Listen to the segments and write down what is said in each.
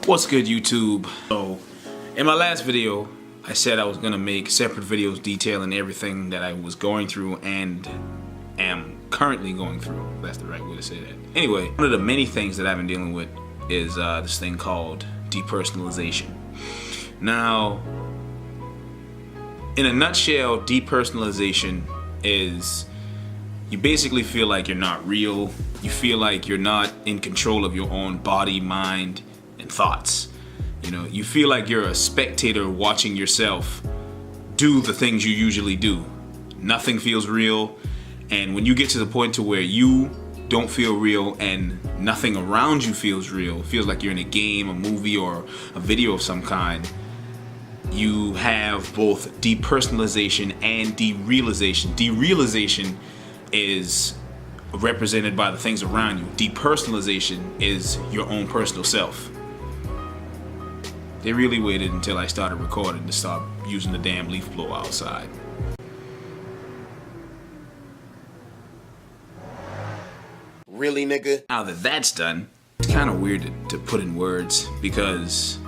What's good, YouTube? So in my last video I said I was gonna make separate videos detailing everything that I was going through and am currently going through. That's the right way to say that. Anyway, one of the many things that I've been dealing with is this thing called depersonalization. Now, in a nutshell, depersonalization is you basically feel like you're not real. You feel like you're not in control of your own body, mind, and thoughts. You know, you feel like you're a spectator watching yourself do the things you usually do. Nothing feels real, and when you get to the point to where you don't feel real and nothing around you feels real, feels like you're in a game, a movie, or a video of some kind, you have both depersonalization and derealization. Derealization is represented by the things around you. Depersonalization is your own personal self. They really waited until I started recording to start using the damn leaf blower outside. Really, nigga? Now that that's done, it's kind of weird to put in words, because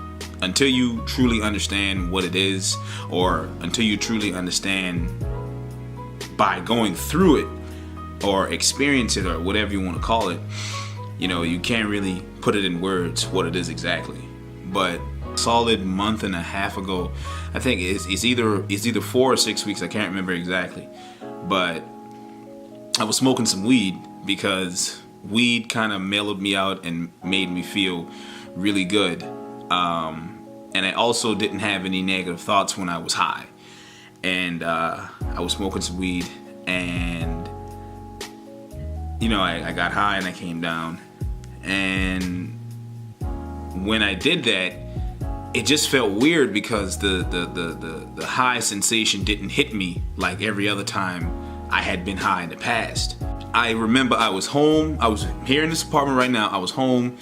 until you truly understand what it is, or until you truly understand by going through it or experience it or whatever you want to call it, you know, you can't really put it in words what it is exactly. But a solid month and a half ago, I think it's either 4 or 6 weeks, I can't remember exactly, but I was smoking some weed because weed kind of mellowed me out and made me feel really good. And I also didn't have any negative thoughts when I was high. And I was smoking some weed, and you know, I got high and I came down. And when I did that, it just felt weird because the high sensation didn't hit me like every other time I had been high in the past. I remember I was home. I was here in this apartment right now. I was home,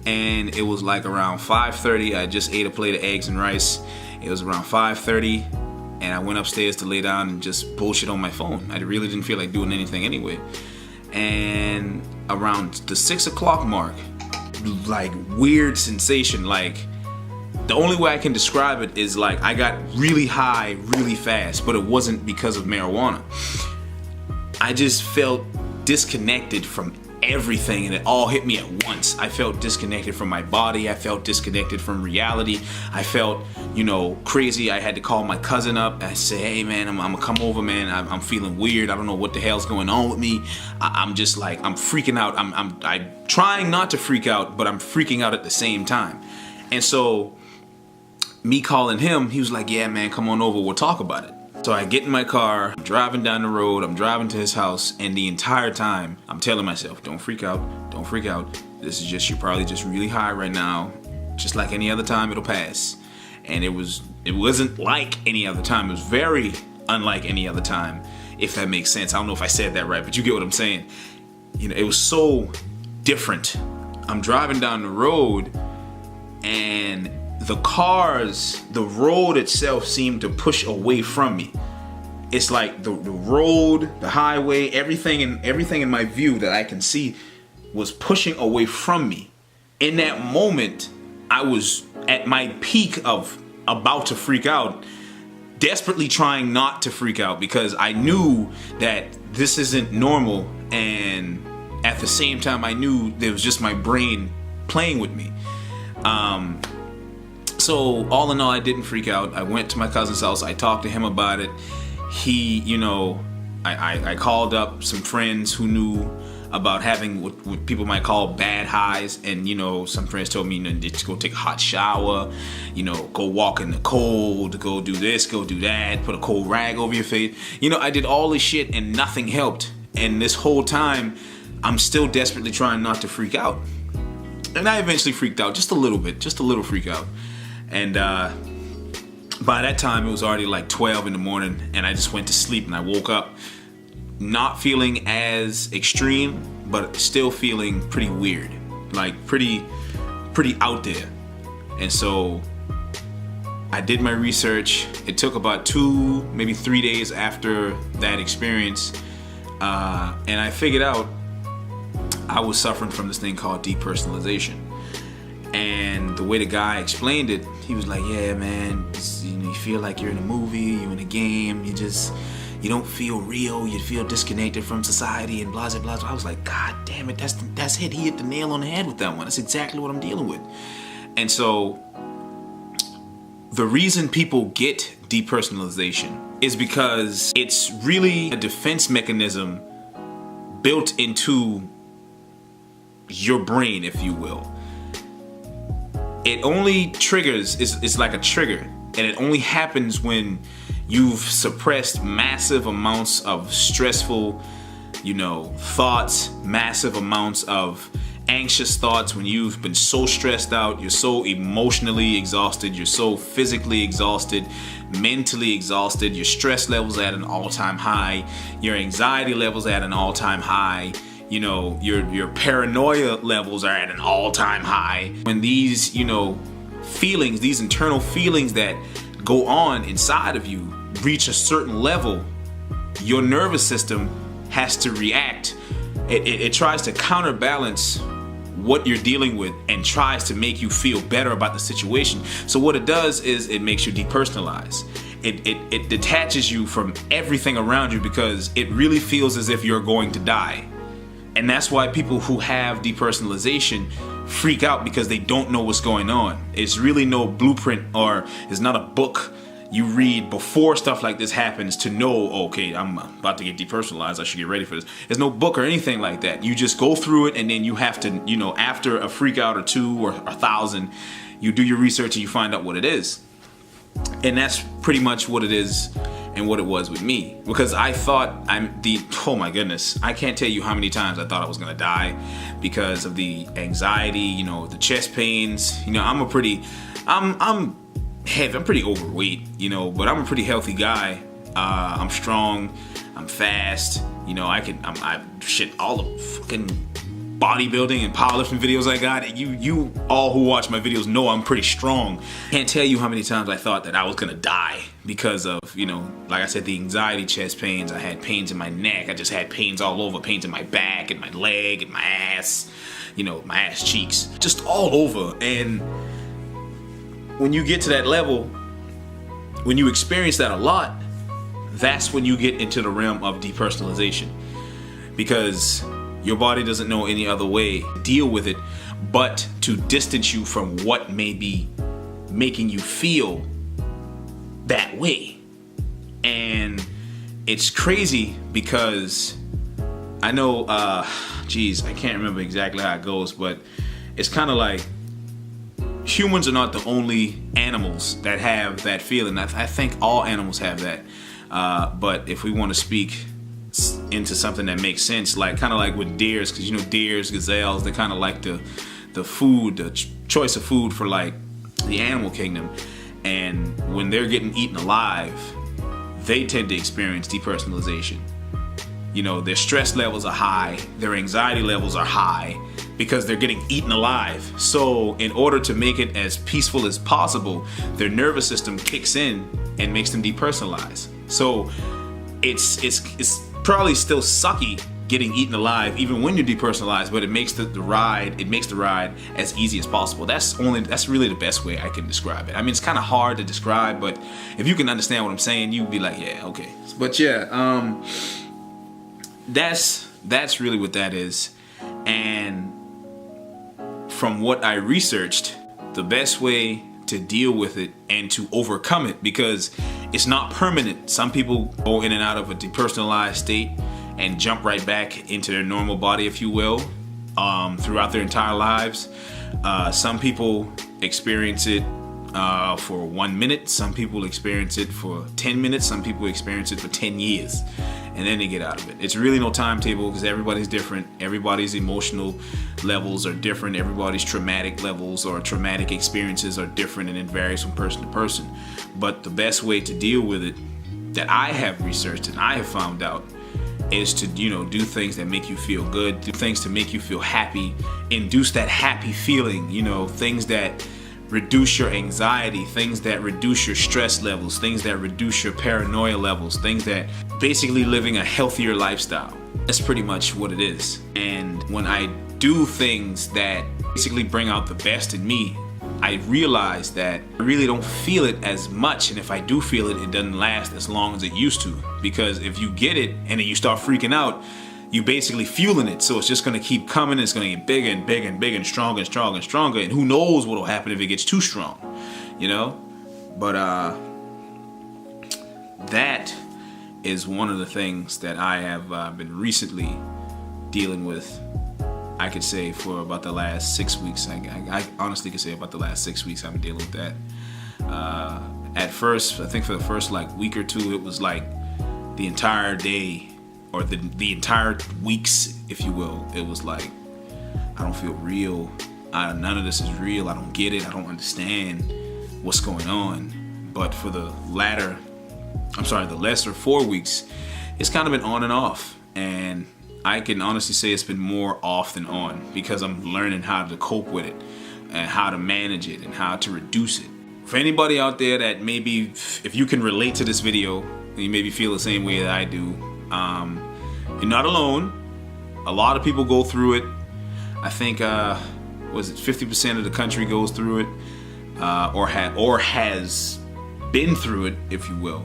and it was like around 5:30. I just ate a plate of eggs and rice. It was around 5:30, and I went upstairs to lay down and just bullshit on my phone. I really didn't feel like doing anything anyway. And around the 6 o'clock mark, like weird sensation, like the only way I can describe it is like I got really high really fast, but it wasn't because of marijuana. I just felt disconnected from everything, and it all hit me at once. I felt disconnected from my body. I felt disconnected from reality. I felt, you know, crazy. I had to call my cousin up. I said, hey man, I'm gonna come over, man. I'm feeling weird. I don't know what the hell's going on with me. I'm just like, I'm freaking out. I'm trying not to freak out, but I'm freaking out at the same time. And so me calling him, he was like, yeah man, come on over, we'll talk about it. So I get in my car, I'm driving down the road, I'm driving to his house, and the entire time I'm telling myself, don't freak out, don't freak out. This is just, you're probably just really high right now. Just like any other time, it'll pass. And it wasn't like any other time. It was very unlike any other time, if that makes sense. I don't know if I said that right, but you get what I'm saying. You know, it was so different. I'm driving down the road, and the cars, the road itself seemed to push away from me. It's like the road, the highway, everything in my view that I can see was pushing away from me. In that moment, I was at my peak of about to freak out, desperately trying not to freak out because I knew that this isn't normal, and at the same time I knew there was just my brain playing with me. So all in all, I didn't freak out. I went to my cousin's house. I talked to him about it. He, you know, I called up some friends who knew about having what people might call bad highs. And, you know, some friends told me, you know, just go take a hot shower, you know, go walk in the cold, go do this, go do that, put a cold rag over your face. You know, I did all this shit and nothing helped. And this whole time, I'm still desperately trying not to freak out. And I eventually freaked out just a little bit, just a little freak out. And by that time, it was already like 12 in the morning, and I just went to sleep, and I woke up not feeling as extreme, but still feeling pretty weird, like pretty out there. And so I did my research. It took about 2, maybe 3 days after that experience, and I figured out I was suffering from this thing called depersonalization. And And the way the guy explained it, he was like, yeah, man, you feel like you're in a movie, you're in a game, you don't feel real, you feel disconnected from society and blah, blah, blah. I was like, God damn it, that's it. He hit the nail on the head with that one. That's exactly what I'm dealing with. And so the reason people get depersonalization is because it's really a defense mechanism built into your brain, if you will. It only triggers, it's like a trigger, and it only happens when you've suppressed massive amounts of stressful, thoughts, massive amounts of anxious thoughts, when you've been so stressed out, you're so emotionally exhausted, you're so physically exhausted, mentally exhausted, your stress levels at an all-time high, your anxiety levels at an all-time high, your paranoia levels are at an all-time high. When these, feelings, these internal feelings that go on inside of you reach a certain level, your nervous system has to react. It tries to counterbalance what you're dealing with and tries to make you feel better about the situation. So what it does is it makes you depersonalize. It detaches you from everything around you because it really feels as if you're going to die. And that's why people who have depersonalization freak out, because they don't know what's going on. It's really no blueprint, or it's not a book you read before stuff like this happens to know, okay, I'm about to get depersonalized, I should get ready for this. There's no book or anything like that. You just go through it, and then you have to, after a freak out or two or 1,000, you do your research and you find out what it is. And that's pretty much what it is and what it was with me. Because I thought oh my goodness, I can't tell you how many times I thought I was gonna die because of the anxiety, the chest pains. I'm pretty heavy, I'm pretty overweight, but I'm a pretty healthy guy. I'm strong, I'm fast, I shit, all the fucking bodybuilding and powerlifting videos I got. You all who watch my videos know I'm pretty strong. Can't tell you how many times I thought that I was gonna die because of, like I said, the anxiety, chest pains. I had pains in my neck. I just had pains all over, pains in my back and my leg and my ass, my ass cheeks, just all over. And when you get to that level, when you experience that a lot, that's when you get into the realm of depersonalization, because your body doesn't know any other way to deal with it but to distance you from what may be making you feel that way. And it's crazy because I know, I can't remember exactly how it goes, but it's kind of like humans are not the only animals that have that feeling. I think all animals have that. But if we want to speak into something that makes sense, like kind of like with deers, because deers, gazelles, they kind of like the food, the choice of food for like the animal kingdom. And when they're getting eaten alive, they tend to experience depersonalization. Their stress levels are high, their anxiety levels are high because they're getting eaten alive. So in order to make it as peaceful as possible, their nervous system kicks in and makes them depersonalize. So it's probably still sucky getting eaten alive even when you're depersonalized, but it makes the ride as easy as possible. That's really the best way I can describe it. I mean, it's kind of hard to describe, but if you can understand what I'm saying, you'd be like, yeah, okay. But yeah, that's really what that is. And from what I researched, the best way to deal with it and to overcome it, because it's not permanent. Some people go in and out of a depersonalized state and jump right back into their normal body, if you will, throughout their entire lives. Some people experience it for 1 minute. Some people experience it for 10 minutes. Some people experience it for 10 years. And then they get out of it. It's really no timetable because everybody's different. Everybody's emotional levels are different. Everybody's traumatic levels or traumatic experiences are different, and it varies from person to person. But the best way to deal with it that I have researched and I have found out is to, do things that make you feel good, do things to make you feel happy, induce that happy feeling, things that reduce your anxiety, things that reduce your stress levels, things that reduce your paranoia levels, things that basically living a healthier lifestyle. That's pretty much what it is. And when I do things that basically bring out the best in me, I realized that I really don't feel it as much, and if I do feel it, it doesn't last as long as it used to. Because if you get it and then you start freaking out, you basically fueling it, so it's just gonna keep coming. It's gonna get bigger and bigger and bigger and stronger and stronger and stronger, and who knows what'll happen if it gets too strong, you know? But that is one of the things that I have been recently dealing with. I could say for about the last 6 weeks. I honestly could say about the last 6 weeks I've been dealing with that. At first, I think for the first like week or two, it was like the entire day, or the entire weeks, if you will. It was like, I don't feel real. None of this is real. I don't get it. I don't understand what's going on. But for the lesser 4 weeks, it's kind of been on and off. And I can honestly say it's been more off than on, because I'm learning how to cope with it and how to manage it and how to reduce it. For anybody out there that maybe, if you can relate to this video, you maybe feel the same way that I do, you're not alone. A lot of people go through it. I think, 50% of the country goes through it, or has been through it, if you will.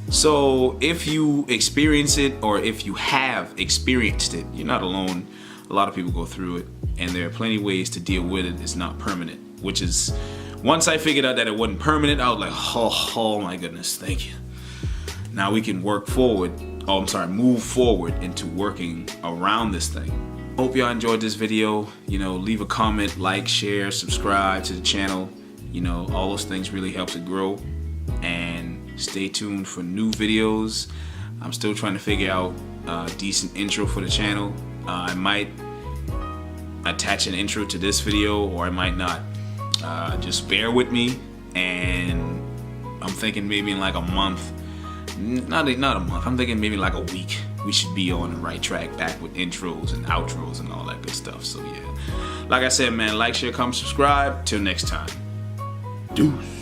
So if you experience it, or if you have experienced it, you're not alone. A lot of people go through it, and there are plenty of ways to deal with it. It's not permanent, which is, once I figured out that it wasn't permanent, I was like, oh my goodness, thank you. Now we can move forward into working around this thing. Hope y'all enjoyed this video. You know, leave a comment, like, share, subscribe to the channel. You know, all those things really helps it grow. And stay tuned for new videos. I'm still trying to figure out a decent intro for the channel. I might attach an intro to this video, or I might not. Just bear with me, and I'm thinking maybe in like a month, not a month, I'm thinking maybe like a week, we should be on the right track, back with intros and outros and all that good stuff. So yeah, like I said, man, like, share, comment, subscribe. Till next time, deuce.